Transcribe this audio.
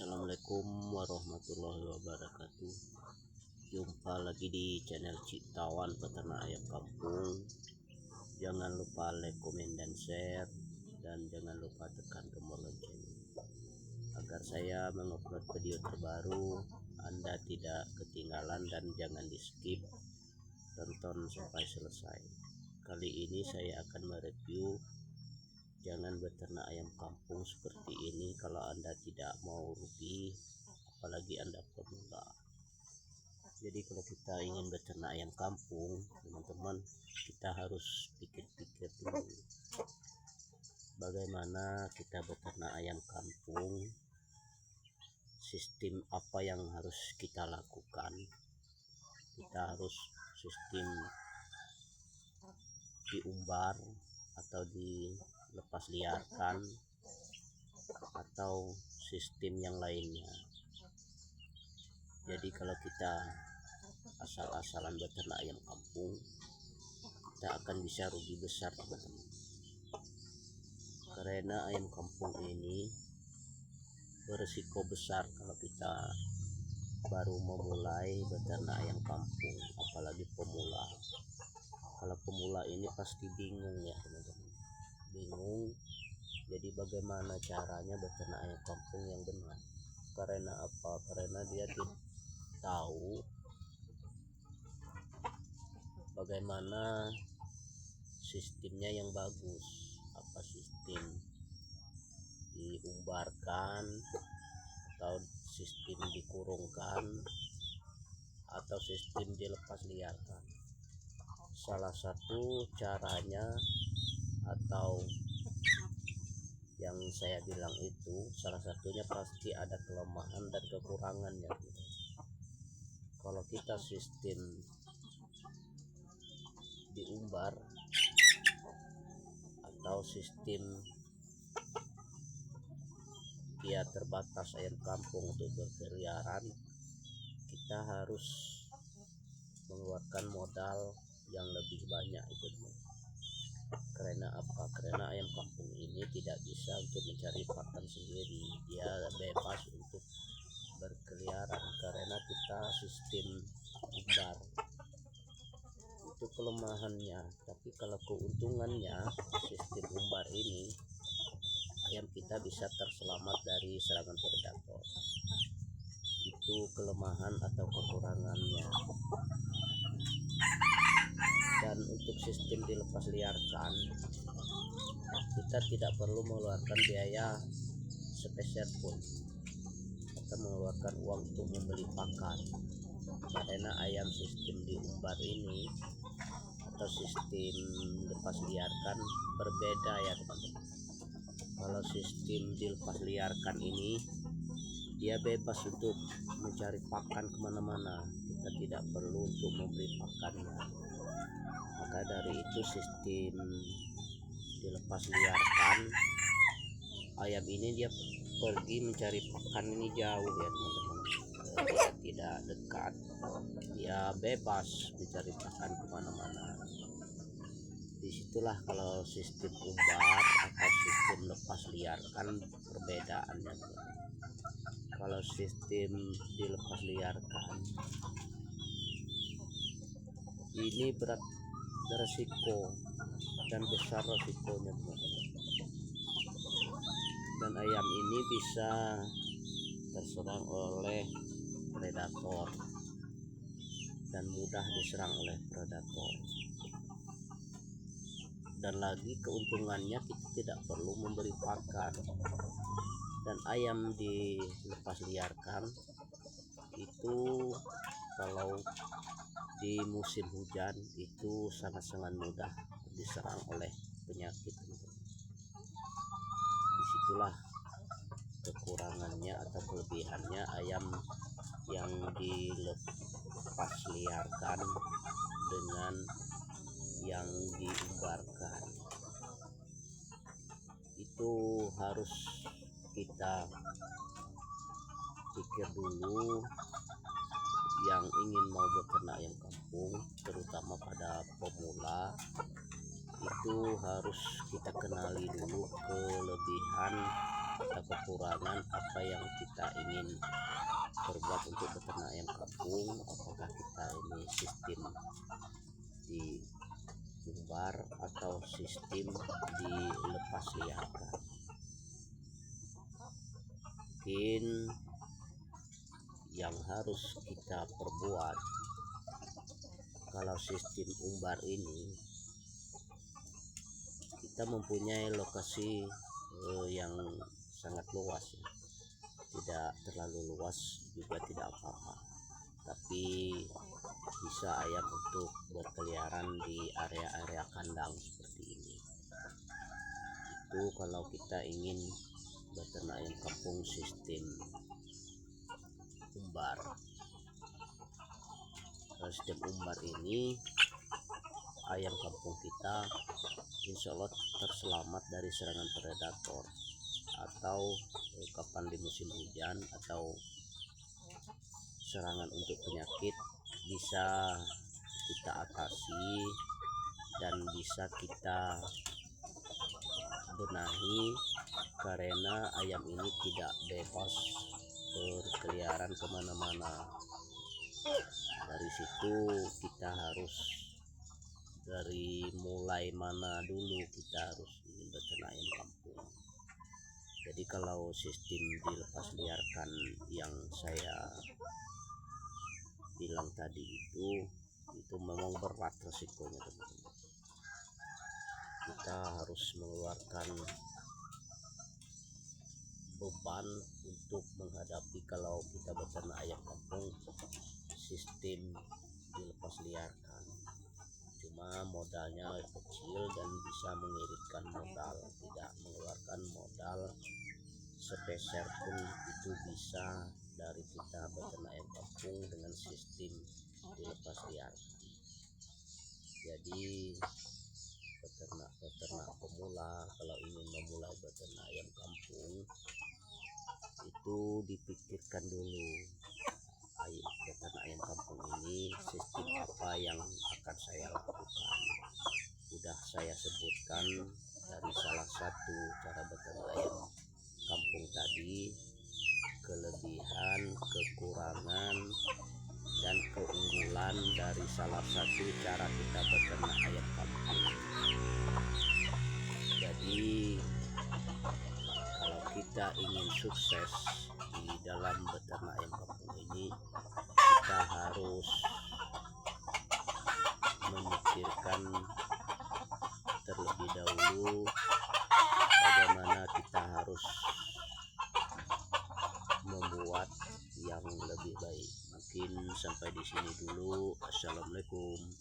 Assalamualaikum warahmatullahi wabarakatuh. Jumpa lagi di channel Ciktawan Peternak Ayam Kampung. Jangan lupa like, komen, dan share, dan jangan lupa tekan tombol lonceng agar saya mengupload video terbaru Anda tidak ketinggalan, dan jangan di skip, tonton sampai selesai. Kali ini saya akan mereview jangan beternak ayam kampung seperti ini kalau Anda tidak mau rugi, apalagi Anda pemula. Jadi kalau kita ingin beternak ayam kampung, teman-teman, kita harus pikir-pikir dulu bagaimana kita beternak ayam kampung, sistem apa yang harus kita lakukan. Kita harus sistem diumbar atau dilepas liarkan, atau sistem yang lainnya. Jadi kalau kita asal-asalan beternak ayam kampung, kita akan bisa rugi besar, teman-teman. Karena ayam kampung ini berisiko besar kalau kita baru memulai beternak ayam kampung, apalagi pemula. Kalau pemula ini pasti bingung ya, teman-teman. Bingung, jadi bagaimana caranya beternak ayam kampung yang benar. Karena apa? Karena dia tidak tahu bagaimana sistemnya yang bagus. Apa sistem diumbarkan, atau sistem dikurungkan, atau sistem dilepas liarkan. Salah satu caranya, atau yang saya bilang itu, salah satunya pasti ada kelemahan dan kekurangannya. Kalau kita sistem diumbar atau sistem dia terbatas ayam kampung untuk berkeliaran, kita harus mengeluarkan modal yang lebih banyak itu. Karena apa? Karena ayam kampung ini tidak bisa untuk mencari pakan sendiri, dia bebas untuk berkeliaran karena kita sistem umbar. Itu kelemahannya. Tapi kalau keuntungannya, sistem umbar ini, ayam kita bisa terselamat dari serangan predator. Itu kelemahan atau kekurangannya. Dan untuk sistem dilepas liarkan, kita tidak perlu mengeluarkan biaya sepeser pun atau mengeluarkan uang untuk membeli pakan. Karena ayam sistem diumbar ini atau sistem lepas liarkan berbeda ya, teman-teman. Kalau sistem dilepas liarkan ini, dia bebas untuk mencari pakan kemana-mana, kita tidak perlu untuk membeli pakannya. Maka dari itu sistem dilepas liarkan, ayam ini dia pergi mencari pakan ini jauh ya, teman-teman. Tidak dekat, dia bebas mencari pakan kemana-mana. Disitulah kalau sistem umbar atau sistem lepas liarkan perbedaannya. Kalau sistem dilepas liarkan ini beresiko dan besar resikonya, teman-teman. Dan ayam ini bisa terserang oleh predator dan mudah diserang oleh predator. Dan lagi keuntungannya, kita tidak perlu memberi pakan. Dan ayam dilepas liarkan itu kalau di musim hujan itu sangat-sangat mudah diserang oleh penyakit. Disitulah kekurangannya atau kelebihannya ayam yang dilepas liarkan dengan yang diumbarkan. Itu harus kita pikir dulu. Yang ingin mau beternak ayam kampung, terutama pada pemula, itu harus kita kenali dulu kelebihan atau kekurangan apa yang kita ingin berbuat untuk beternak ayam kampung. Apakah kita ini sistem di umbar atau sistem dilepas liarkan. Mungkin yang harus kita perbuat kalau sistem umbar ini, kita mempunyai lokasi yang sangat luas ya. Tidak terlalu luas juga tidak apa-apa, tapi bisa ayam untuk berkeliaran di area-area kandang seperti ini. Itu kalau kita ingin beternak ayam kampung sistem umbar. Kalau sistem umbar ini, ayam kampung kita insya Allah terselamat dari serangan predator, atau kapan di musim hujan atau serangan untuk penyakit bisa kita atasi dan bisa kita benahi, karena ayam ini tidak bebas berkeliaran kemana-mana. Dari situ kita harus dari mulai mana dulu kita harus ingin beternak ayam kampung. Jadi kalau sistem dilepas liarkan yang saya bilang tadi itu memang berat resikonya teman-teman. Kita harus mengeluarkan beban untuk menghadapi kalau kita beternak ayam kampung sistem dilepas liarkan. Cuma modalnya kecil dan bisa mengiritkan modal, tidak mengeluarkan modal sepeser pun itu bisa dari kita beternak ayam kampung dengan sistem dilepas liarkan. Jadi peternak pemula kalau ingin memulai beternak ayam kampung itu dipikirkan dulu, beternak ayam kampung ini sistem apa yang akan saya lakukan. Sudah saya sebutkan dari salah satu cara beternak ayam kampung tadi, kelebihan, kekurangan, dan keunggulan dari salah satu cara kita beternak ayam kampung. Jadi kalau kita ingin sukses di dalam beternak ayam kampung ini, kita harus memikirkan terlebih dahulu bagaimana kita harus membuat yang lebih baik. Mungkin sampai di sini dulu. Assalamualaikum.